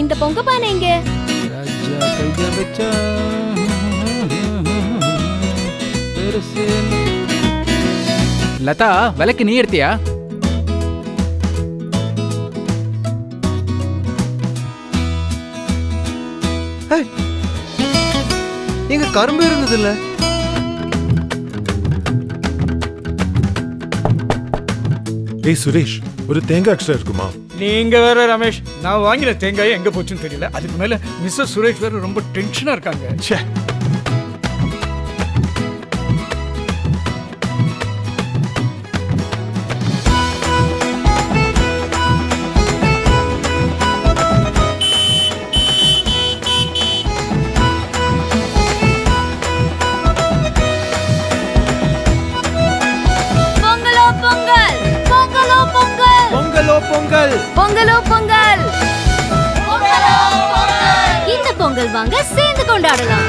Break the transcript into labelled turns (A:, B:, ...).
A: இந்த பொங்க பானை எங்க?
B: லதா, விளக்கு நீ எடுத்தியா?
C: எங்க கரும்பு இருந்தது இல்ல?
D: ஏய் சுரேஷ், ஒரு தேங்காய் எக்ஸ்ட்ரா இருக்குமா?
E: நீங்க வேற ரமேஷ், நான் வாங்கின தேங்காய் எங்க போச்சுன்னு தெரியல. அதுக்கு மேல மிஸ்ஸஸ் சுரேஷ் வேற ரொம்ப டென்ஷனா இருக்காங்க.
D: ச்சே.
A: பொங்கல் பொங்கலோ பொங்கல். இந்த பொங்கல் வாங்க சேர்ந்து கொண்டாடலாம்.